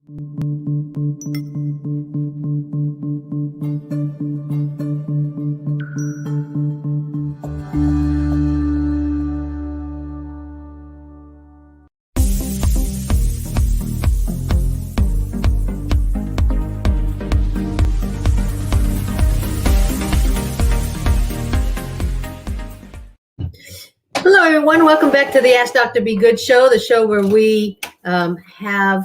Hello, everyone. Welcome back to the Ask Dr. Be Good show, the show where we have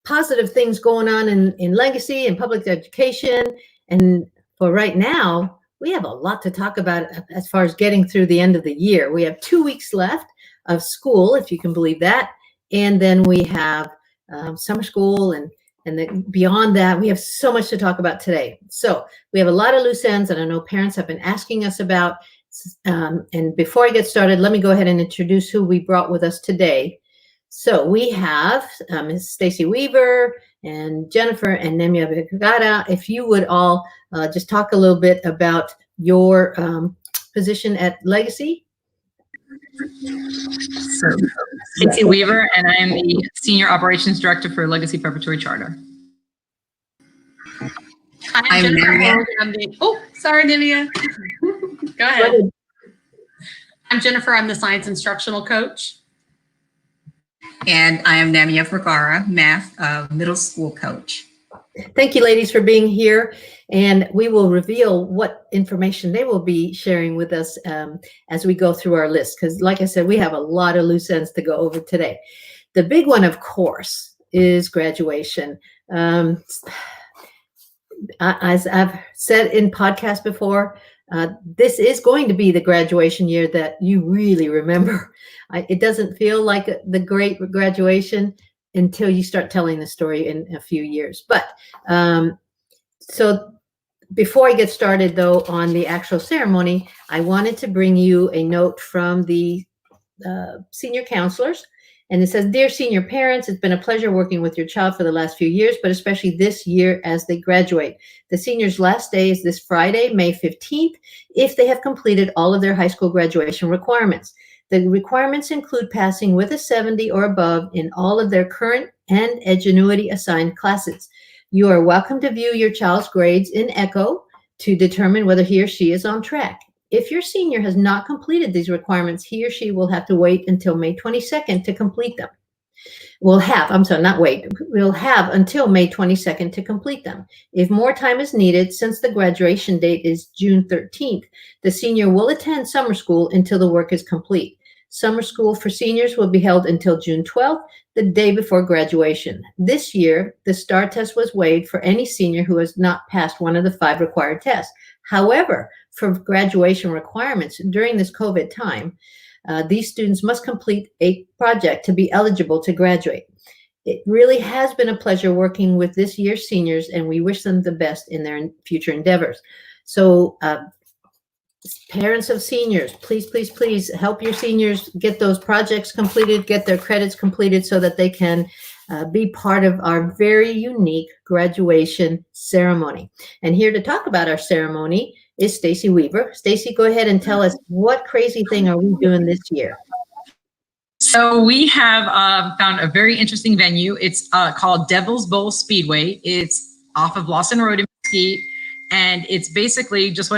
positive things going on in legacy and public education. And for right now, we have a lot to talk about as far as getting through the end of the year. We have 2 weeks left of school, if you can believe that. And then we have summer school and then beyond that, we have so much to talk about today. So we have a lot of loose ends that I know parents have been asking us about. And before I get started, let me go ahead and introduce who we brought with us today. So we have Ms. Stacy Weaver and Jennifer and Nemia Vergara. If you would all just talk a little bit about your position at Legacy. So, Stacy Weaver, and I am the Senior Operations Director for Legacy Preparatory Charter. I'm Jennifer. Sorry, Nivea. Go ahead. I'm Jennifer. I'm the Science Instructional Coach. And I am Nemia Vergara, Math Middle School Coach. Thank you, ladies, for being here. And we will reveal what information they will be sharing with us as we go through our list. Because like I said, we have a lot of loose ends to go over today. The big one, of course, is graduation. As I've said in podcasts before, this is going to be the graduation year that you really remember. It doesn't feel like the great graduation until you start telling the story in a few years. But so before I get started, though, on the actual ceremony, I wanted to bring you a note from the senior counselors. And it says, "Dear senior parents, it's been a pleasure working with your child for the last few years, but especially this year as they graduate. The seniors' last day is this Friday, May 15th, if they have completed all of their high school graduation requirements. The requirements include passing with a 70 or above in all of their current and Edgenuity assigned classes. You are welcome to view your child's grades in Echo to determine whether he or she is on track. If your senior has not completed these requirements, he or she will have to wait until May 22nd to complete them. We'll have until May 22nd to complete them. If more time is needed, since the graduation date is June 13th, the senior will attend summer school until the work is complete. Summer school for seniors will be held until June 12th, the day before graduation. This year, the STAR test was waived for any senior who has not passed one of the 5 required tests. However, for graduation requirements during this COVID time, these students must complete a project to be eligible to graduate. It really has been a pleasure working with this year's seniors, and we wish them the best in their future endeavors." So parents of seniors, please, please, please help your seniors get those projects completed, get their credits completed so that they can be part of our very unique graduation ceremony. And here to talk about our ceremony is Stacy Weaver. Stacy, go ahead and tell us, what crazy thing are we doing this year? So we have found a very interesting venue. It's called Devil's Bowl Speedway. It's off of Lawson Road in Mesquite, and it's basically just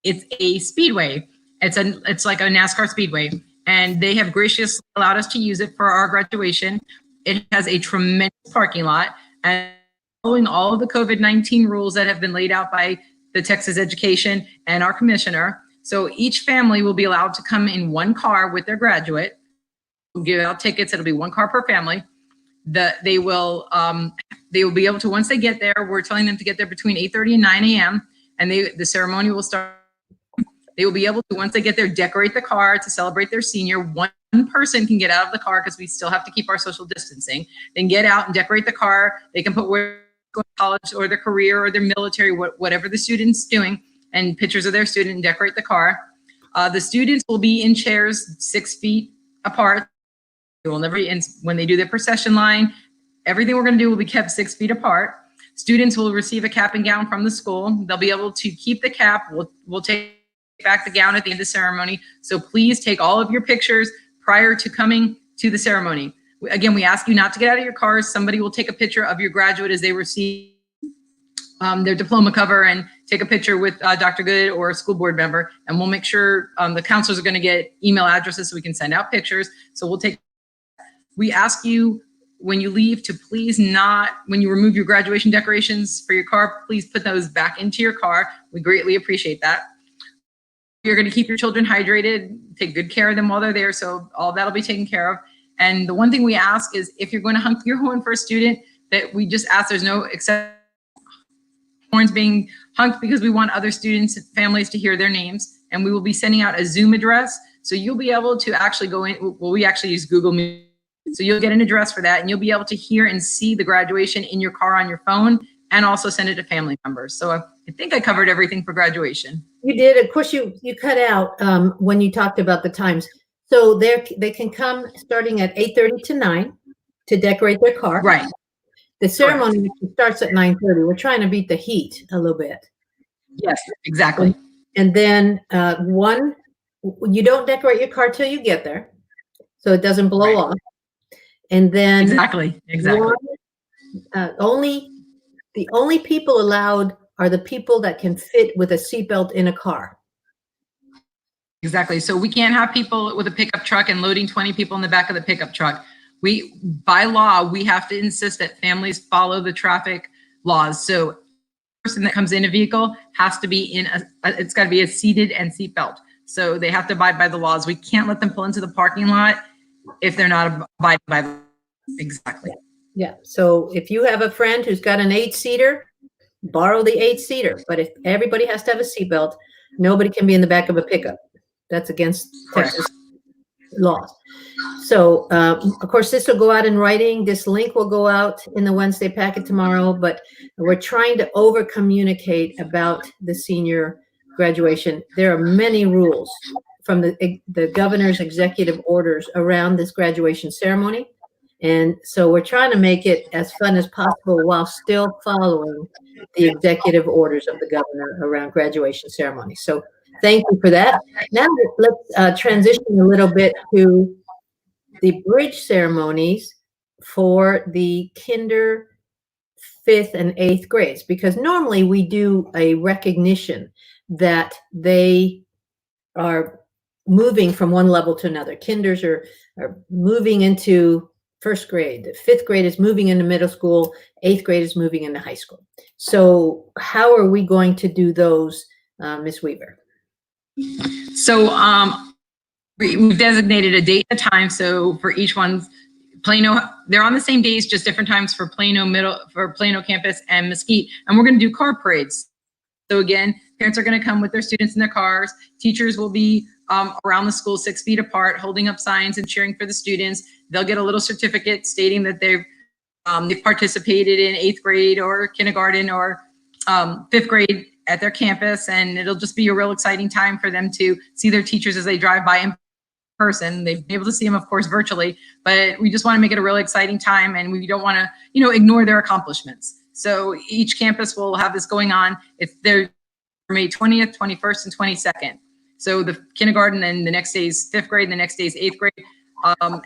it's a speedway. It's like a NASCAR speedway, and they have graciously allowed us to use it for our graduation. It has a tremendous parking lot, and following all of the COVID-19 rules that have been laid out by the Texas Education and our commissioner. So each family will be allowed to come in one car with their graduate. We'll give out tickets. It'll be one car per family. They will be able to, once they get there, we're telling them to get there between 8:30 and 9 a.m. and the ceremony will start. They will be able to, once they get there, decorate the car to celebrate their senior. One person can get out of the car because we still have to keep our social distancing. Then get out and decorate the car. They can put where going to college or their career or their military, whatever the student's doing, and pictures of their student, and decorate the car. The students will be in chairs 6 feet apart. They will never be in, when they do their procession line, everything we're going to do will be kept 6 feet apart. Students will receive a cap and gown from the school. They'll be able to keep the cap. We'll take back the gown at the end of the ceremony. So please take all of your pictures prior to coming to the ceremony. Again, we ask you not to get out of your cars. Somebody will take a picture of your graduate as they receive their diploma cover and take a picture with Dr. Good or a school board member, and we'll make sure the counselors are going to get email addresses so we can send out pictures. So we ask you when you leave to please not, when you remove your graduation decorations for your car, please put those back into your car. We greatly appreciate that. You're going to keep your children hydrated, take good care of them while they're there, so all that'll be taken care of. And the one thing we ask is if you're going to honk your horn for a student, that we just ask there's no exception. Horns being honked because we want other students and families to hear their names, and we will be sending out a Zoom address, so you'll be able to actually go in. Well, we actually use Google Meet, so you'll get an address for that, and you'll be able to hear and see the graduation in your car on your phone, and also send it to family members. So I think I covered everything for graduation. You did. Of course, you cut out when you talked about the times. So they can come starting at 8:30 to 9 to decorate their car. Right. The ceremony starts at 9:30. We're trying to beat the heat a little bit. Yes, exactly. And then you don't decorate your car till you get there, so it doesn't blow off. And then Exactly. The only people allowed are the people that can fit with a seatbelt in a car. Exactly. So we can't have people with a pickup truck and loading 20 people in the back of the pickup truck. By law, we have to insist that families follow the traffic laws. So the person that comes in a vehicle has to be it's got to be a seated and seatbelt. So they have to abide by the laws. We can't let them pull into the parking lot if they're not abiding by the. Exactly. Yeah. So if you have a friend who's got an 8-seater, borrow the 8-seater. But if everybody has to have a seatbelt, nobody can be in the back of a pickup. That's against Texas laws. So, of course, this will go out in writing. This link will go out in the Wednesday packet tomorrow, but we're trying to over communicate about the senior graduation. There are many rules from the governor's executive orders around this graduation ceremony. And so we're trying to make it as fun as possible while still following the executive orders of the governor around graduation ceremony. So thank you for that. Now let's transition a little bit to the bridge ceremonies for the kinder, 5th, and 8th grades, because normally we do a recognition that they are moving from one level to another. Kinders are moving into 1st grade. The 5th grade is moving into middle school. 8th grade is moving into high school. So how are we going to do those, Ms. Weaver? So we've designated a date and a time. So for each one, Plano, they're on the same days, just different times for Plano campus and Mesquite. And we're going to do car parades. So again, parents are going to come with their students in their cars. Teachers will be around the school 6 feet apart, holding up signs and cheering for the students. They'll get a little certificate stating that they've participated in 8th grade or kindergarten or 5th grade at their campus, and it'll just be a real exciting time for them to see their teachers as they drive by in person. They've been able to see them, of course, virtually, but we just want to make it a really exciting time, and we don't want to, ignore their accomplishments. So each campus will have this going on. They're May 20th, 21st, and 22nd. So the kindergarten, and the next day is 5th grade, and the next day is 8th grade.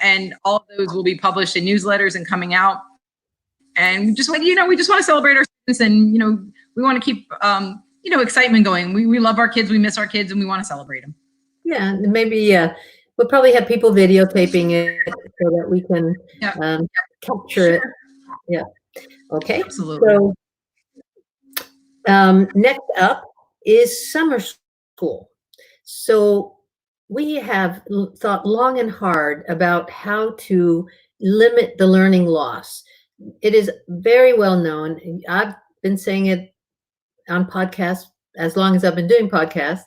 And all of those will be published in newsletters and coming out. And we just want to celebrate our students, and, we want to keep, excitement going. We love our kids. We miss our kids, and we want to celebrate them. Yeah, maybe we'll probably have people videotaping it so that we can capture it. Yeah. Okay. Absolutely. So next up is summer school. So we have thought long and hard about how to limit the learning loss. It is very well known. I've been saying it on podcasts as long as I've been doing podcasts,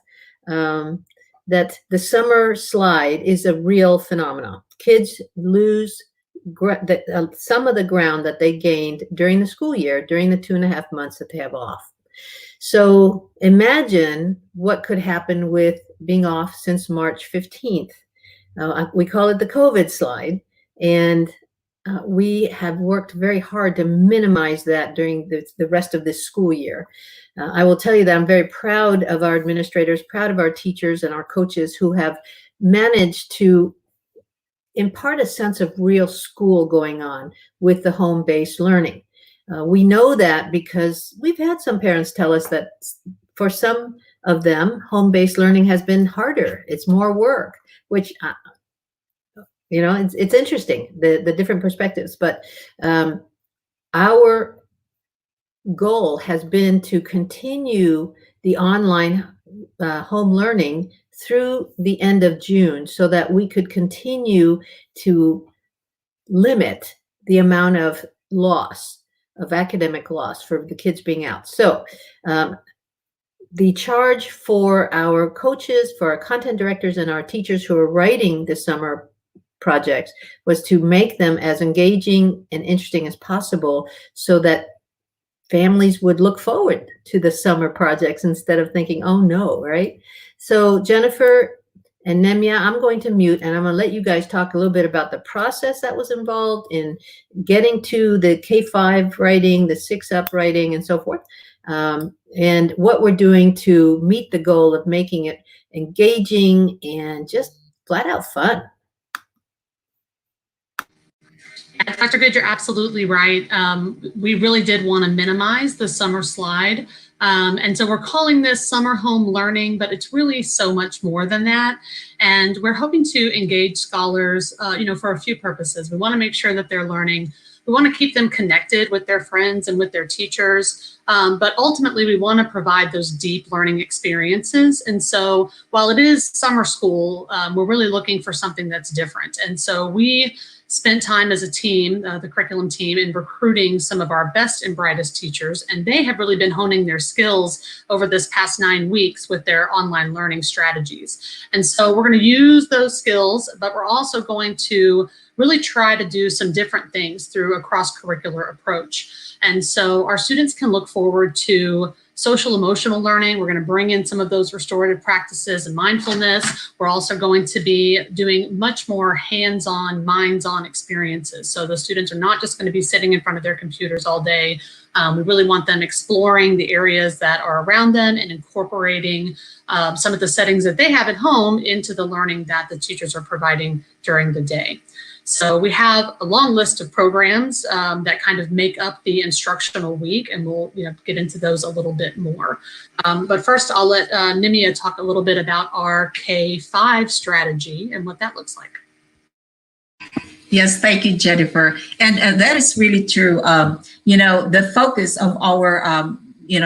that the summer slide is a real phenomenon. Kids lose some of the ground that they gained during the school year, during the 2.5 months that they have off. So imagine what could happen with being off since March 15th. We call it the COVID slide, and we have worked very hard to minimize that during the rest of this school year. I will tell you that I'm very proud of our administrators, proud of our teachers and our coaches who have managed to impart a sense of real school going on with the home-based learning. We know that because we've had some parents tell us that for some of them, home-based learning has been harder. It's more work, which, you know, it's interesting, the different perspectives. But our goal has been to continue the online home learning through the end of June so that we could continue to limit the amount of loss, of academic loss for the kids being out. So the charge for our coaches, for our content directors, and our teachers who are writing the summer projects was to make them as engaging and interesting as possible so that families would look forward to the summer projects instead of thinking, oh no, right? So Jennifer and Nemia, I'm going to mute and I'm going to let you guys talk a little bit about the process that was involved in getting to the K-5 writing, the 6-up writing, and so forth, and what we're doing to meet the goal of making it engaging and just flat out fun. Dr. Good, you're absolutely right. We really did want to minimize the summer slide. And so we're calling this summer home learning, but it's really so much more than that. And we're hoping to engage scholars, for a few purposes. We want to make sure that they're learning. We want to keep them connected with their friends and with their teachers. But ultimately, we want to provide those deep learning experiences. And so while it is summer school, we're really looking for something that's different. And so we spent time as a team, the curriculum team, in recruiting some of our best and brightest teachers, and they have really been honing their skills over this past 9 weeks with their online learning strategies. And so we're going to use those skills, but we're also going to really try to do some different things through a cross-curricular approach. And so our students can look forward to social emotional learning. We're going to bring in some of those restorative practices and mindfulness. We're also going to be doing much more hands-on, minds-on experiences. So the students are not just going to be sitting in front of their computers all day. We really want them exploring the areas that are around them and incorporating some of the settings that they have at home into the learning that the teachers are providing during the day. So we have a long list of programs that kind of make up the instructional week, and we'll get into those a little bit more. But first, I'll let Nimia talk a little bit about our K-5 strategy and what that looks like. Yes, thank you, Jennifer. And that is really true. The focus of our,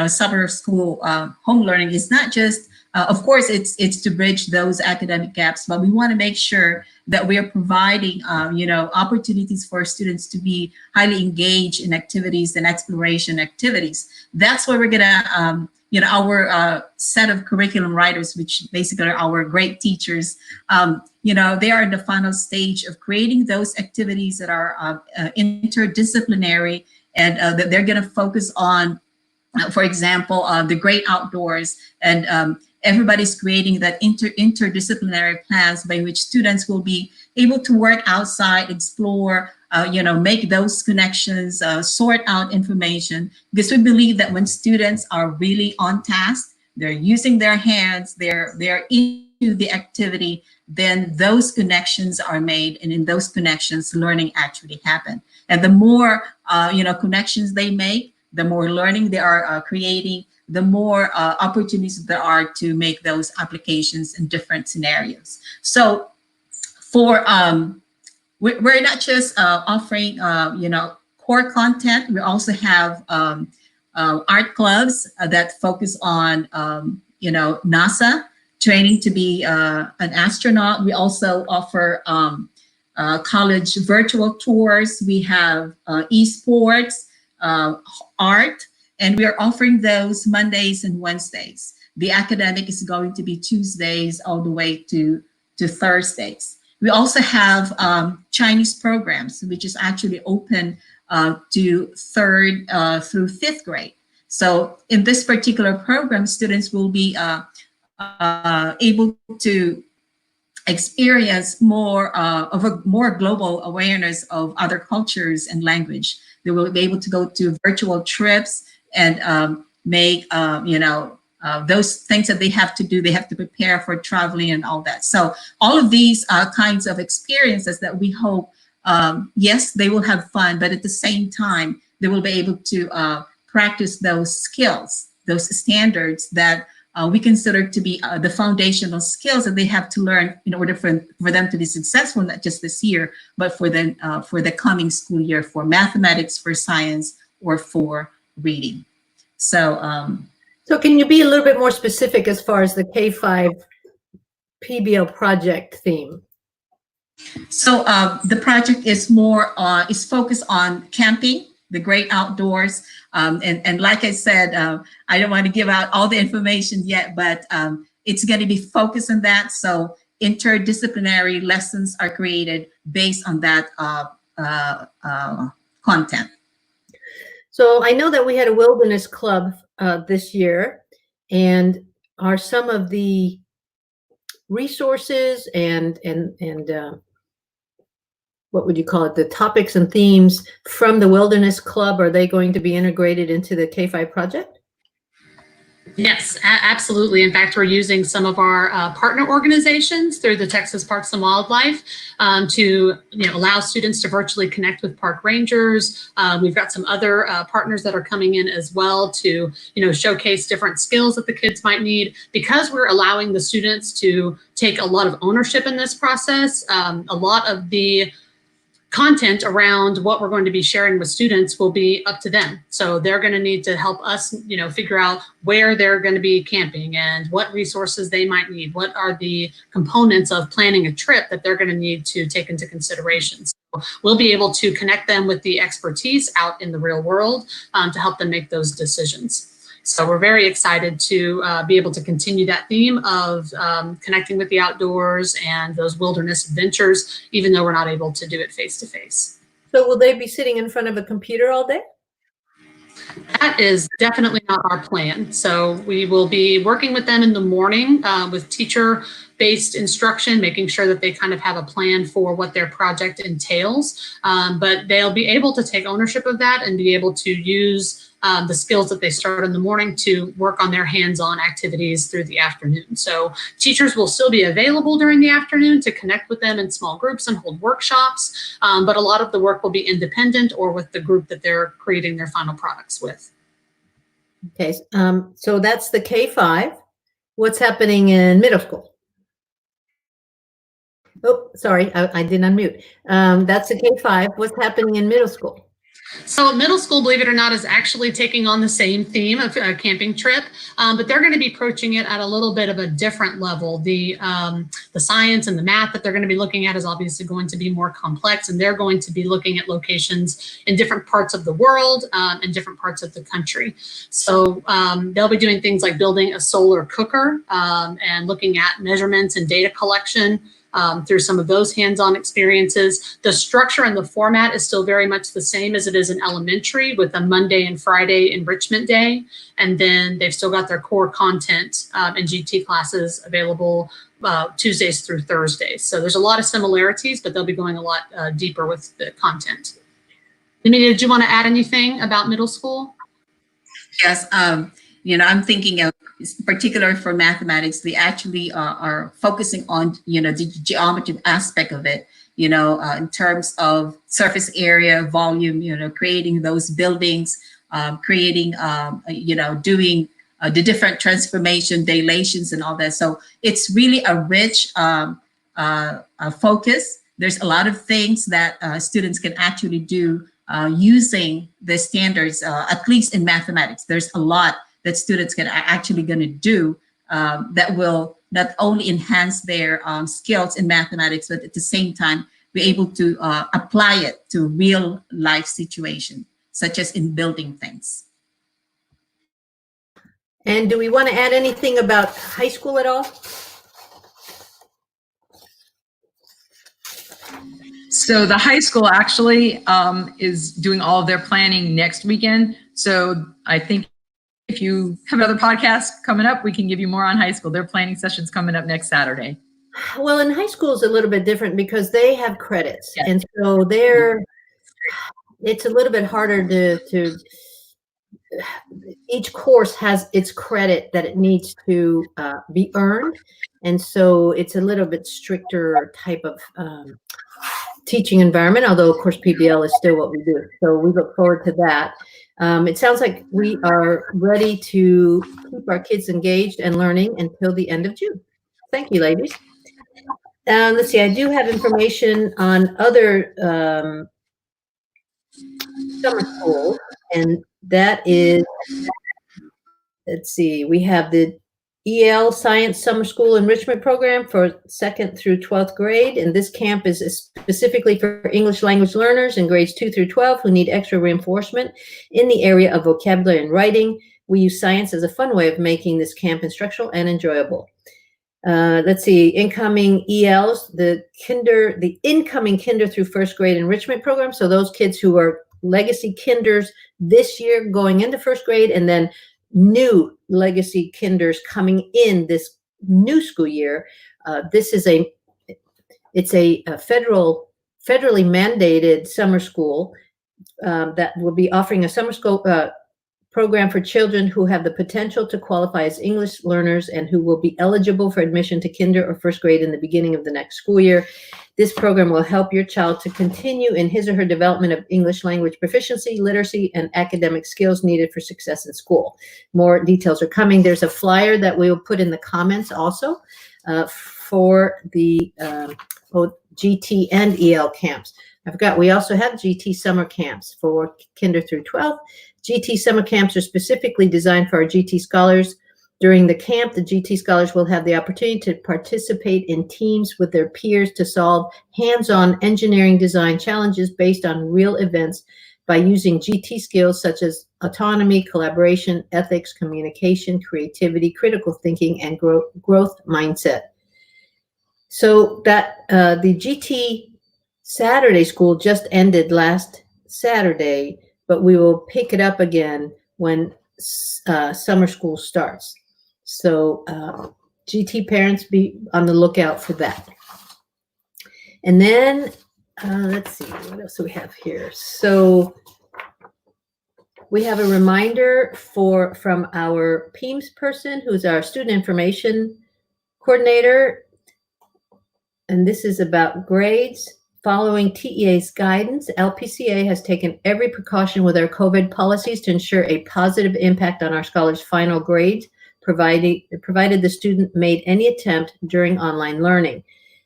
summer school home learning is not just, of course, it's to bridge those academic gaps, but we want to make sure that we are providing, opportunities for students to be highly engaged in activities and exploration activities. That's why we're gonna, our set of curriculum writers, which basically are our great teachers, they are in the final stage of creating those activities that are interdisciplinary, and that they're gonna focus on, for example, the great outdoors, and everybody's creating that interdisciplinary plans by which students will be able to work outside, explore, make those connections, sort out information, because we believe that when students are really on task, they're using their hands, they're into the activity, then those connections are made, and in those connections, learning actually happen. And the more, connections they make, the more learning they are creating, the more opportunities there are to make those applications in different scenarios. So for, we're not just offering, core content, we also have art clubs that focus on, NASA, training to be an astronaut. We also offer college virtual tours. We have esports, art, and we are offering those Mondays and Wednesdays. The academic is going to be Tuesdays all the way to Thursdays. We also have Chinese programs, which is actually open to 3rd through 5th grade. So in this particular program, students will be able to experience more of a more global awareness of other cultures and language. They will be able to go to virtual trips and make those things that they have to do. They have to prepare for traveling and all that. So all of these kinds of experiences that we hope, yes, they will have fun, but at the same time, they will be able to practice those skills, those standards that we consider to be the foundational skills that they have to learn in order for them to be successful, not just this year, but for the coming school year, for mathematics, for science, or for reading. So, so can you be a little bit more specific as far as the K-5 PBL project theme? So the project is more is focused on camping, the great outdoors, and like I said, I don't want to give out all the information yet, but it's going to be focused on that. So interdisciplinary lessons are created based on that content. So I know that we had a wilderness club this year, and are some of the resources and what would you call it, the topics and themes from the Wilderness Club, are they going to be integrated into the K-5 project? Yes, absolutely. In fact, we're using some of our partner organizations through the Texas Parks and Wildlife to allow students to virtually connect with park rangers. We've got some other partners that are coming in as well to showcase different skills that the kids might need. Because we're allowing the students to take a lot of ownership in this process, a lot of the content around what we're going to be sharing with students will be up to them. So they're going to need to help us, figure out where they're going to be camping and what resources they might need. What are the components of planning a trip that they're going to need to take into consideration. So we'll be able to connect them with the expertise out in the real world to help them make those decisions. So we're very excited to be able to continue that theme of connecting with the outdoors and those wilderness adventures, even though we're not able to do it face to face. So will they be sitting in front of a computer all day? That is definitely not our plan. So we will be working with them in the morning with teacher-based instruction, making sure that they kind of have a plan for what their project entails. But they'll be able to take ownership of that and be able to use the skills that they start in the morning to work on their hands-on activities through the afternoon. So teachers will still be available during the afternoon to connect with them in small groups and hold workshops, but a lot of the work will be independent or with the group that they're creating their final products with. Okay, so that's the K-5. What's happening in middle school? Oh, sorry, I didn't unmute. That's the K-5. What's happening in middle school? So middle school, believe it or not, is actually taking on the same theme of a camping trip, but they're going to be approaching it at a little bit of a different level. The science and the math that they're going to be looking at is obviously going to be more complex, and they're going to be looking at locations in different parts of the world and different parts of the country. So they'll be doing things like building a solar cooker and looking at measurements and data collection through some of those hands-on experiences. The structure and the format is still very much the same as it is in elementary, with a Monday and Friday enrichment day. And then they've still got their core content and GT classes available Tuesdays through Thursdays. So there's a lot of similarities, but they'll be going a lot deeper with the content. Emilia, did you want to add anything about middle school? Yes, I'm thinking of, particular for mathematics, they actually are focusing on, the geometry aspect of it, in terms of surface area, volume, creating those buildings, creating, doing the different transformation, dilations and all that. So it's really a rich focus. There's a lot of things that students can actually do using the standards, at least in mathematics. There's a lot that students are actually going to do that will not only enhance their skills in mathematics, but at the same time be able to apply it to real life situations, such as in building things. And do we want to add anything about high school at all? So the high school actually is doing all of their planning next weekend. So I think if you have another podcast coming up, we can give you more on high school. Their planning session's coming up next Saturday. Well, in high school is a little bit different because they have credits. Yes. And so it's a little bit harder to each course has its credit that it needs to be earned. And so it's a little bit stricter type of teaching environment, although of course PBL is still what we do. So we look forward to that. It sounds like we are ready to keep our kids engaged and learning until the end of June. Thank you, ladies. Let's see, I do have information on other summer schools, and that is, let's see, we have the EL Science Summer School Enrichment Program for 2nd through 12th grade. And this camp is specifically for English language learners in grades 2 through 12 who need extra reinforcement in the area of vocabulary and writing. We use science as a fun way of making this camp instructional and enjoyable. Let's see, incoming ELs, the incoming kinder through 1st grade enrichment program. So those kids who are legacy kinders this year going into 1st grade, and then new legacy kinders coming in this new school year. This is a federally mandated summer school that will be offering a summer school program for children who have the potential to qualify as English learners and who will be eligible for admission to kinder or 1st grade in the beginning of the next school year. This program will help your child to continue in his or her development of English language proficiency, literacy, and academic skills needed for success in school. More details are coming. There's a flyer that we will put in the comments also for the GT and EL camps. I forgot, we also have GT summer camps for kinder through 12th. GT summer camps are specifically designed for our GT scholars. During the camp, the GT scholars will have the opportunity to participate in teams with their peers to solve hands-on engineering design challenges based on real events by using GT skills such as autonomy, collaboration, ethics, communication, creativity, critical thinking, and growth mindset. So that the GT Saturday school just ended last Saturday, but we will pick it up again when summer school starts. So GT parents, be on the lookout for that. And then let's see, what else do we have here? So we have a reminder from our PEAMS person, who's our student information coordinator. And this is about grades. Following TEA's guidance, LPCA has taken every precaution with our COVID policies to ensure a positive impact on our scholars' final grades, provided the student made any attempt during online learning.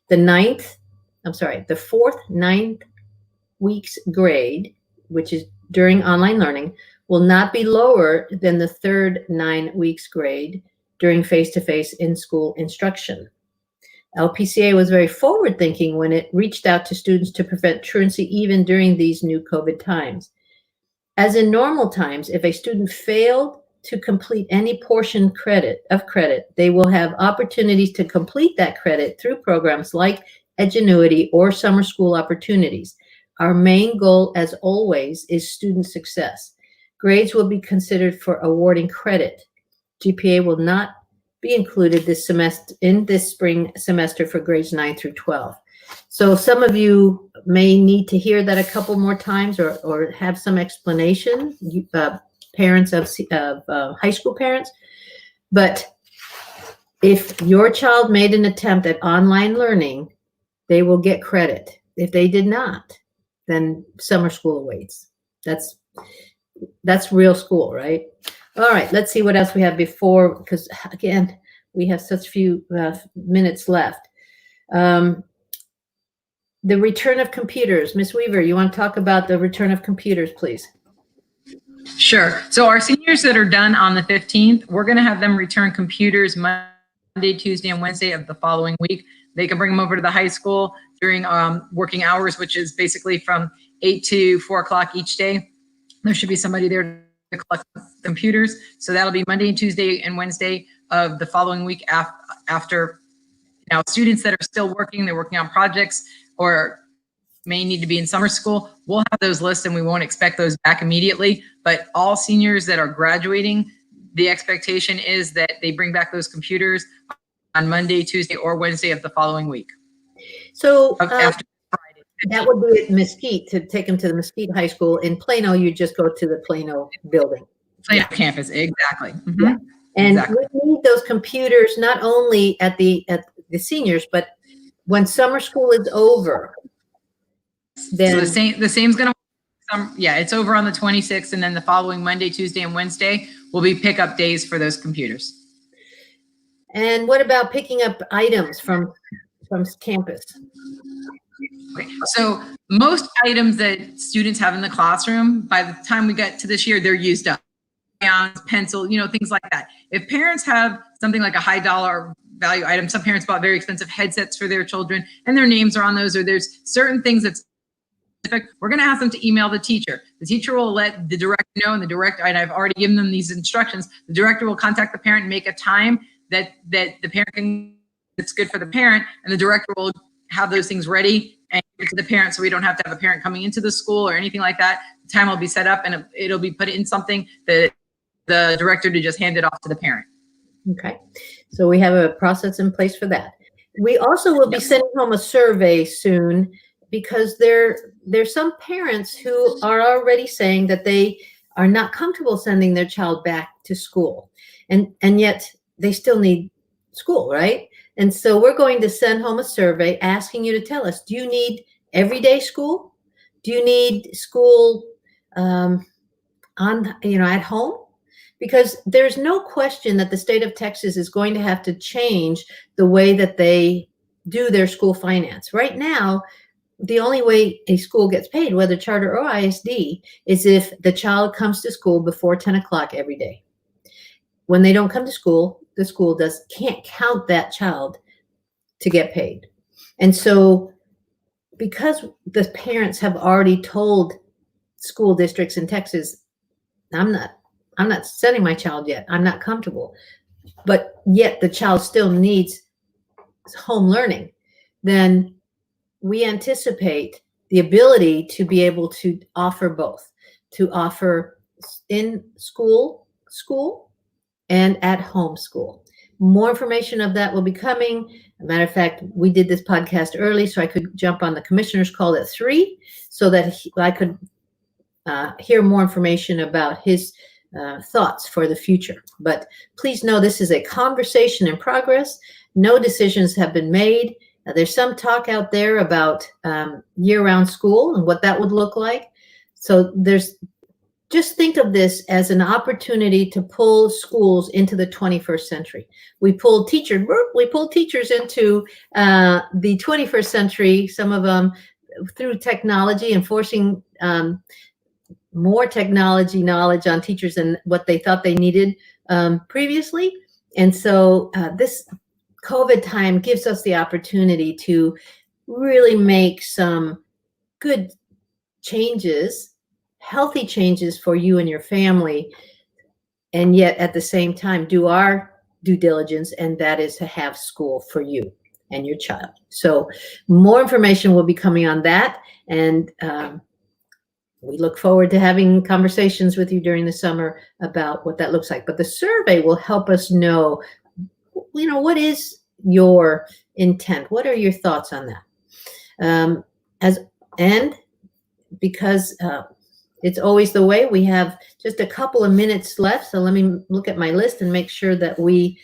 The 4th, 9th weeks grade, which is during online learning, will not be lower than the 3rd 9 weeks grade during face-to-face in-school instruction. LPCA was very forward-thinking when it reached out to students to prevent truancy even during these new COVID times. As in normal times, if a student failed to complete any portion of credit, they will have opportunities to complete that credit through programs like Edgenuity or summer school opportunities. Our main goal, as always, is student success. Grades will be considered for awarding credit. GPA will not be included this semester in this spring semester for grades 9 through 12. So some of you may need to hear that a couple more times or have some explanation, parents of high school parents. But if your child made an attempt at online learning, they will get credit. If they did not, then summer school awaits. That's real school, right? All right, let's see what else we have before, because again, we have such few minutes left. The return of computers. Ms. Weaver, you want to talk about the return of computers, please? Sure. So our seniors that are done on the 15th, we're going to have them return computers Monday, Tuesday, and Wednesday of the following week. They can bring them over to the high school during working hours, which is basically from 8 to 4 o'clock each day. There should be somebody there to collect computers. So that'll be Monday, Tuesday, and Wednesday of the following week after. Now, students that are still working, they're working on projects or may need to be in summer school, we'll have those lists and we won't expect those back immediately. But all seniors that are graduating, the expectation is that they bring back those computers on Monday, Tuesday, or Wednesday of the following week. So After Friday. That would be at Mesquite, to take them to the Mesquite High School. In Plano, you just go to the Plano building. Plano campus, exactly. Mhm. Yeah. And Exactly. we need those computers not only at the seniors, but when summer school is over, So then the same's gonna, yeah, it's over on the 26th, and then the following Monday, Tuesday, and Wednesday will be pickup days for those computers. and what about picking up items from campus? Okay. So most items that students have in the classroom, by the time we get to this year, they're used up. Crayons, pencil, things like that. If parents have something like a high dollar value item, some parents bought very expensive headsets for their children and their names are on those, or there's certain things that's specific, we're going to ask them to email the teacher. The teacher will let the director know, and and I've already given them these instructions. The director will contact the parent and make a time that the parent can, it's good for the parent, and the director will have those things ready and give it to the parent, so we don't have to have a parent coming into the school or anything like that. The time will be set up, and it'll be put in something that the director to just hand it off to the parent. Okay, so we have a process in place for that. We also will be sending home a survey soon, because there's some parents who are already saying that they are not comfortable sending their child back to school, and yet they still need school, right? And so we're going to send home a survey asking you to tell us, do you need everyday school? Do you need school at home? Because there's no question that the state of Texas is going to have to change the way that they do their school finance. Right now, the only way a school gets paid, whether charter or ISD, is if the child comes to school before 10 o'clock every day. When they don't come to school, the school can't count that child to get paid. And so because the parents have already told school districts in Texas, I'm not sending my child yet, I'm not comfortable, but yet the child still needs home learning, then we anticipate the ability to be able to offer both, to offer in school and at home school. More information of that will be coming. As a matter of fact, we did this podcast early so I could jump on the commissioner's call at 3 so that I could hear more information about his thoughts for the future. But please know this is a conversation in progress. No decisions have been made. There's some talk out there about year-round school and what that would look like. So just think of this as an opportunity to pull schools into the 21st century. We pulled teachers into the 21st century, some of them through technology and forcing more technology knowledge on teachers than what they thought they needed previously. And so this COVID time gives us the opportunity to really make some good changes, healthy changes for you and your family, and yet at the same time do our due diligence, and that is to have school for you and your child. So more information will be coming on that, and we look forward to having conversations with you during the summer about what that looks like. But the survey will help us know, what is your intent? What are your thoughts on that? Because it's always the way, we have just a couple of minutes left. So let me look at my list and make sure that we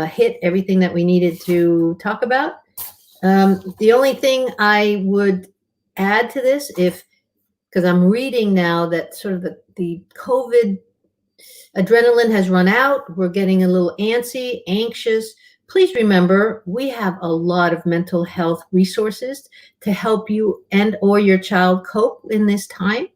hit everything that we needed to talk about. The only thing I would add to this, because I'm reading now that sort of the COVID adrenaline has run out. We're getting a little anxious. Please remember, we have a lot of mental health resources to help you and or your child cope in this time.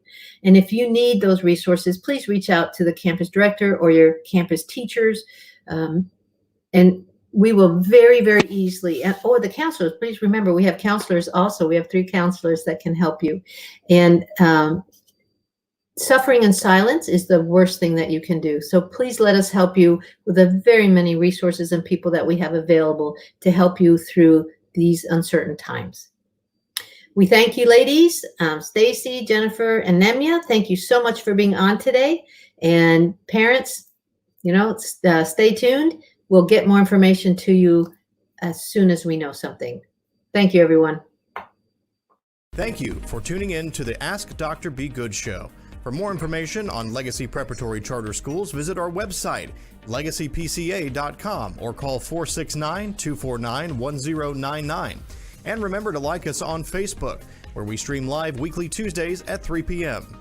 And if you need those resources, please reach out to the campus director or your campus teachers. And we will very, very easily, or the counselors, please remember, we have counselors also. We have 3 counselors that can help you. And suffering in silence is the worst thing that you can do. So please let us help you with the very many resources and people that we have available to help you through these uncertain times. We thank you, ladies. Stacy, Jennifer, and Nemia, thank you so much for being on today. And parents, stay tuned. We'll get more information to you as soon as we know something. Thank you, everyone. Thank you for tuning in to the Ask Dr. Be Good show. For more information on Legacy Preparatory Charter Schools, visit our website, legacypca.com, or call 469-249-1099. And remember to like us on Facebook, where we stream live weekly Tuesdays at 3 p.m.